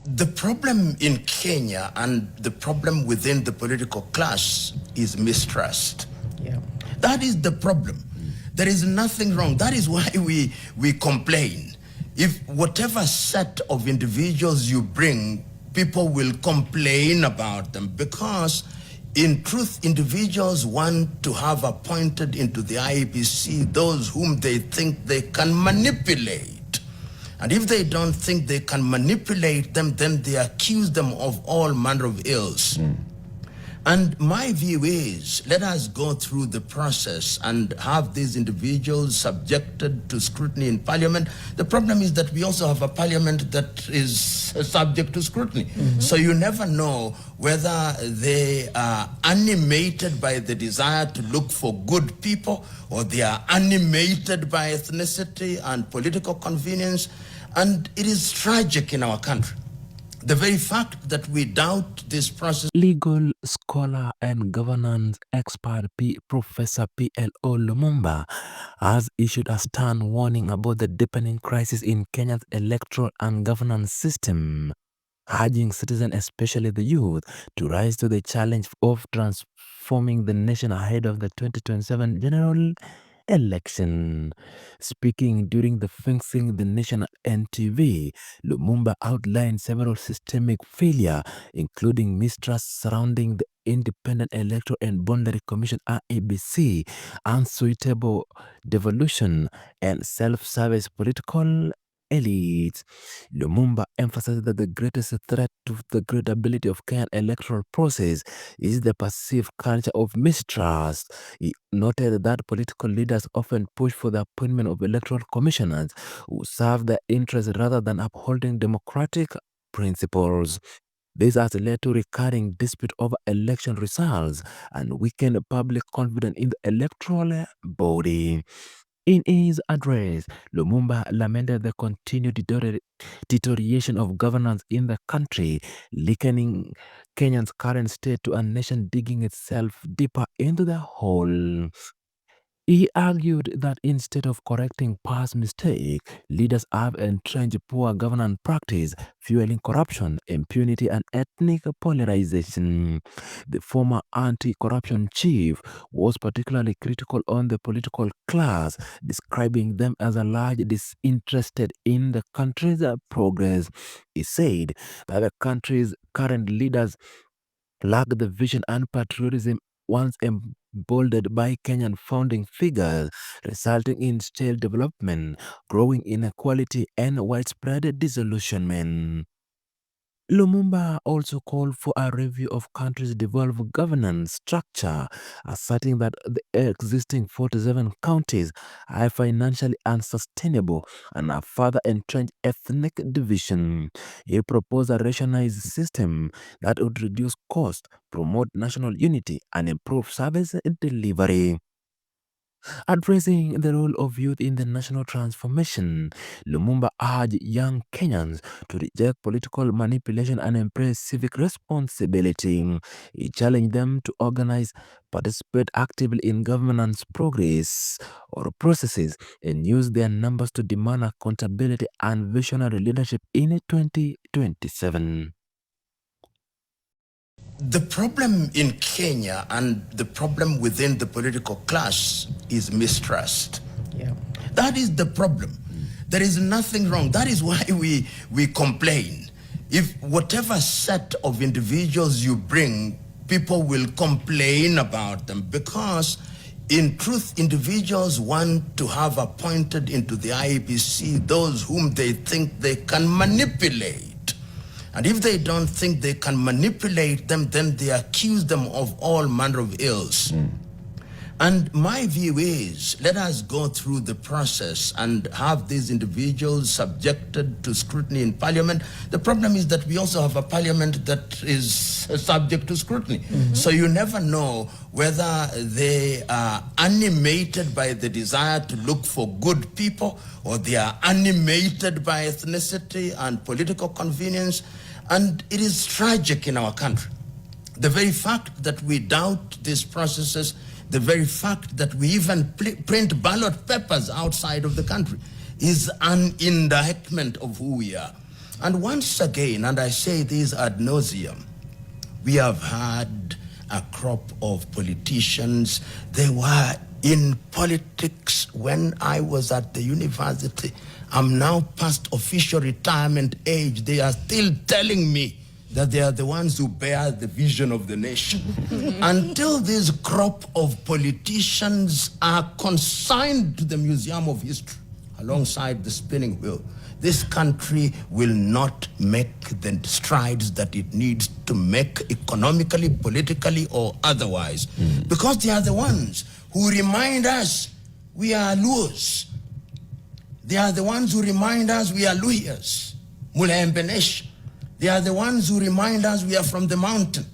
The problem in Kenya and the problem within the political class is mistrust. Yeah. That is the problem. There is nothing wrong. That is why we complain. If whatever set of individuals you bring, people will complain about them, because in truth, individuals want to have appointed into the IEBC those whom they think they can manipulate. And if they don't think they can manipulate them, then they accuse them of all manner of ills. And my view is, let us go through the process and have these individuals subjected to scrutiny in parliament. The problem is that we also have a parliament that is subject to scrutiny. So you never know whether they are animated by the desire to look for good people, or they are animated by ethnicity and political convenience. And it is tragic in our country. The very fact that we doubt this process. Legal scholar and governance expert Professor Plo Lumumba has issued a stern warning about the deepening crisis in Kenya's electoral and governance system, urging citizens, especially the youth, to rise to the challenge of transforming the nation ahead of the 2027 general election. Speaking during the Fixing the Nation NTV, Lumumba outlined several systemic failures, including mistrust surrounding the Independent Electoral and Boundary Commission IEBC, unsuitable devolution, and self-service political elites. Lumumba emphasized that the greatest threat to the credibility of Kenyan electoral process is the perceived culture of mistrust. He noted that political leaders often push for the appointment of electoral commissioners who serve their interests rather than upholding democratic principles. This has led to recurring dispute over election results and weakened public confidence in the electoral body. In his address, Lumumba lamented the continued deterioration of governance in the country, likening Kenya's current state to a nation digging itself deeper into the hole. He argued that instead of correcting past mistakes, leaders have entrenched poor governance practice, fueling corruption, impunity, and ethnic polarization. The former anti-corruption chief was particularly critical on the political class, describing them as a large disinterested in the country's progress. He said that the country's current leaders lack the vision and patriotism once emboldened by Kenyan founding figures, resulting in stale development, growing inequality, and widespread disillusionment. Lumumba also called for a review of country's devolved governance structure, asserting that the existing 47 counties are financially unsustainable and have further entrenched ethnic division. He proposed a rationalized system that would reduce cost, promote national unity, and improve service delivery. Addressing the role of youth in the national transformation, Lumumba urged young Kenyans to reject political manipulation and embrace civic responsibility. He challenged them to organize, participate actively in governance progress or processes, and use their numbers to demand accountability and visionary leadership in 2027. The problem in Kenya and the problem within the political class is mistrust. Yeah. That is the problem. There is nothing wrong. That is why we complain. If whatever set of individuals you bring, people will complain about them, because in truth, individuals want to have appointed into the IEBC those whom they think they can manipulate. And if they don't think they can manipulate them, then they accuse them of all manner of ills. And my view is, let us go through the process and have these individuals subjected to scrutiny in parliament. The problem is that we also have a parliament that is subject to scrutiny. So you never know whether they are animated by the desire to look for good people, or they are animated by ethnicity and political convenience. And it is tragic in our country. The very fact that we doubt these processes, the very fact that we even print ballot papers outside of the country, is an indictment of who we are. And once again, and I say this ad nauseum, we have had a crop of politicians. They were in politics when I was at the university. I'm now past official retirement age. They are still telling me that they are the ones who bear the vision of the nation. Until this crop of politicians are consigned to the Museum of History alongside the spinning wheel, this country will not make the strides that it needs to make economically, politically, or otherwise. Because they are the ones who remind us we are Luos. They are the ones who remind us we are Luhyas, Mulembe Nation. They are the ones who remind us we are from the mountain.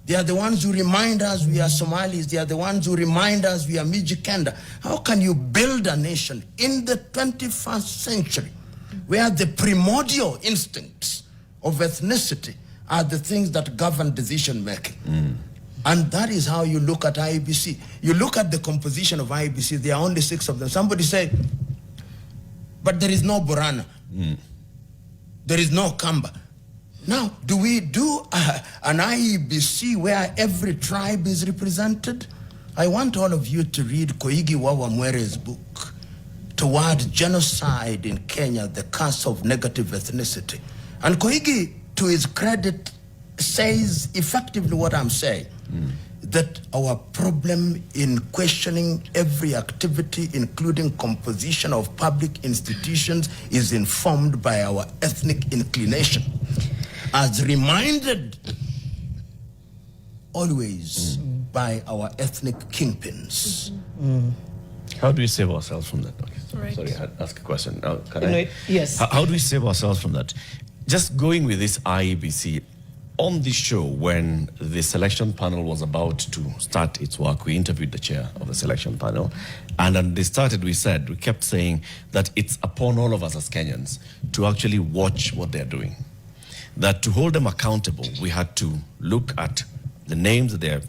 They are the ones who remind us we are Somalis. They are the ones who remind us we are Mijikenda. How can you build a nation in the 21st century where the primordial instincts of ethnicity are the things that govern decision making? And that is how you look at IEBC. You look at the composition of IEBC, there are only 6 of them. Somebody say, but there is no Borana. There is no Kamba. Now, do we do an IEBC where every tribe is represented? I want all of you to read Koigi Wawamwere's book, Toward Genocide in Kenya, the Curse of Negative Ethnicity. And Koigi, to his credit, says effectively what I'm saying, that our problem in questioning every activity, including composition of public institutions, is informed by our ethnic inclination, as reminded always by our ethnic kingpins. How do we save ourselves from that? Okay. Right. Sorry, I had to ask a question. Now, Yes. How do we save ourselves from that? Just going with this IEBC, on the show, when the selection panel was about to start its work, we interviewed the chair of the selection panel. And when they started, we kept saying that it's upon all of us as Kenyans to actually watch what they're doing. That to hold them accountable, we had to look at the names that they're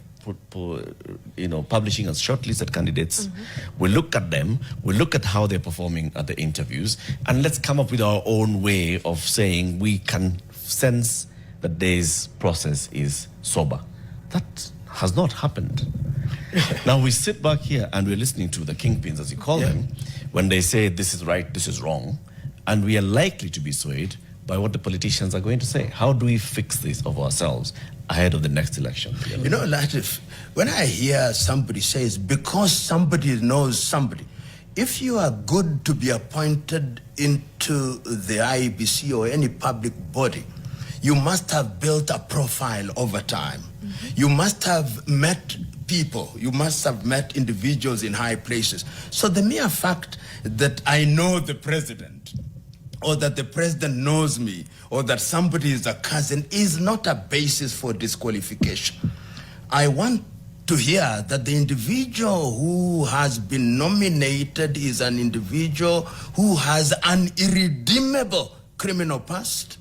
publishing as shortlisted candidates. We look at them, we look at how they're performing at the interviews, and let's come up with our own way of saying we can sense that this process is sober. That has not happened. Now we sit back here and we're listening to the kingpins, as you call them, when they say this is right, this is wrong, and we are likely to be swayed by what the politicians are going to say. How do we fix this of ourselves ahead of the next election? You know, Latif, when I hear somebody says, because somebody knows somebody, if you are good to be appointed into the IEBC or any public body, you must have built a profile over time. You must have met people. You must have met individuals in high places. So the mere fact that I know the president, or that the president knows me, or that somebody is a cousin, is not a basis for disqualification. I want to hear that the individual who has been nominated is an individual who has an irredeemable criminal past,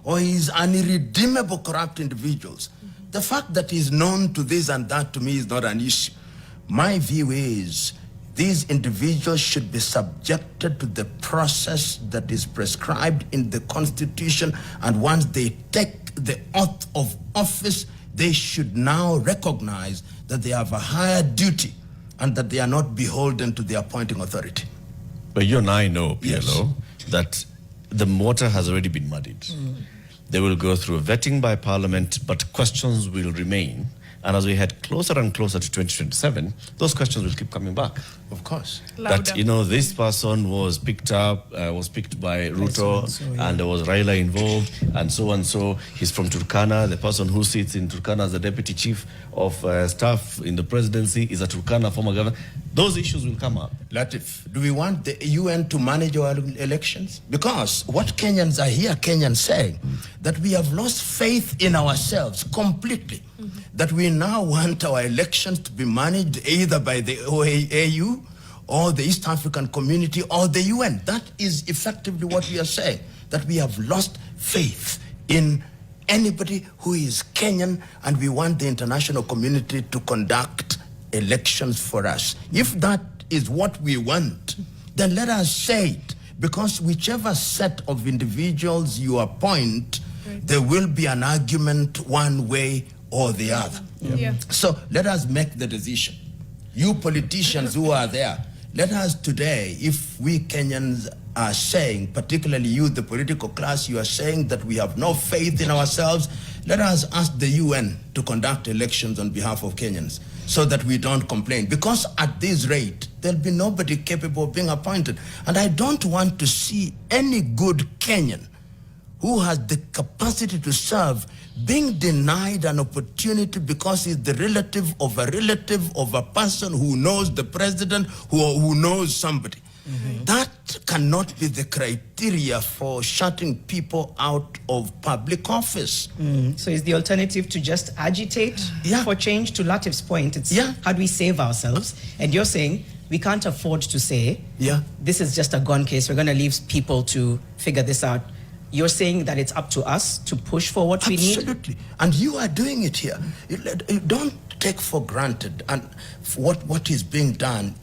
or is an irredeemable corrupt individuals. The fact that he's known to this and that, to me, is not an issue. My view is these individuals should be subjected to the process that is prescribed in the Constitution, and once they take the oath of office, they should now recognize that they have a higher duty and that they are not beholden to the appointing authority. But you and I know, PLO, that the water has already been muddied. They will go through a vetting by Parliament, but questions will remain. And as we head closer and closer to 2027, those questions will keep coming back. Of course. Louder. That, this person was picked by Ruto, and there was Raila involved, and so. He's from Turkana. The person who sits in Turkana as the deputy chief of staff in the presidency is a Turkana former governor. Those issues will come up. Latif, do we want the UN to manage our elections? Because what Kenyans, I hear Kenyans saying, that we have lost faith in ourselves completely. That we now want our elections to be managed either by the OAU or the East African Community or the UN. That is effectively what we are saying, that we have lost faith in anybody who is Kenyan, and we want the international community to conduct elections for us. If that is what we want, then let us say it. Because whichever set of individuals you appoint, there will be an argument one way or the other. Yeah. So let us make the decision. You politicians who are there, let us today, if we Kenyans are saying, particularly you, the political class, you are saying that we have no faith in ourselves, let us ask the UN to conduct elections on behalf of Kenyans so that we don't complain. Because at this rate, there'll be nobody capable of being appointed. And I don't want to see any good Kenyan who has the capacity to serve being denied an opportunity because he's the relative of a person who knows the president, who knows somebody. That cannot be the criteria for shutting people out of public office. So is the alternative to just agitate for change? To Latif's point, it's how do we save ourselves? And you're saying we can't afford to say, this is just a gone case, we're going to leave people to figure this out. You're saying that it's up to us to push for what we need? Absolutely. And you are doing it here. You don't take for granted and what is being done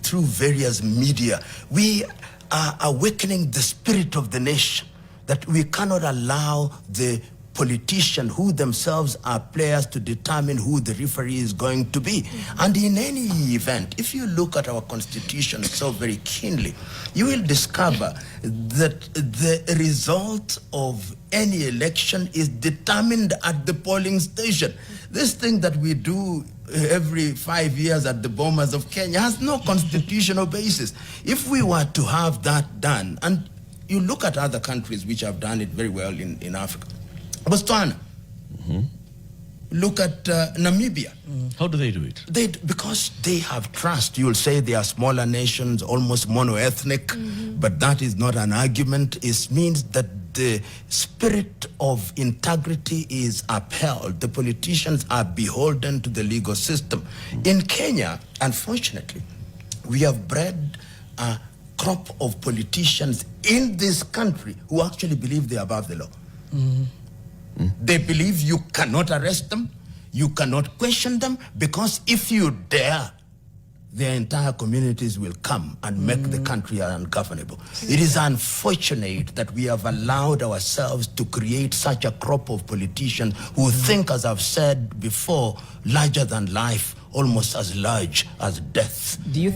through various media. We are awakening the spirit of the nation, that we cannot allow the politician who themselves are players to determine who the referee is going to be. And in any event, if you look at our constitution so very keenly, you will discover that the result of any election is determined at the polling station. This thing that we do every 5 years at the Bomas of Kenya has no constitutional basis. If we were to have that done, and you look at other countries which have done it very well in Africa, Botswana, look at Namibia. How do they do it? Because they have trust. You'll say they are smaller nations, almost mono-ethnic, but that is not an argument. It means that the spirit of integrity is upheld. The politicians are beholden to the legal system. In Kenya, unfortunately, we have bred a crop of politicians in this country who actually believe they're above the law. They believe you cannot arrest them, you cannot question them, because if you dare, their entire communities will come and make the country ungovernable. It is unfortunate that we have allowed ourselves to create such a crop of politicians who think, as I've said before, larger than life, almost as large as death. Do you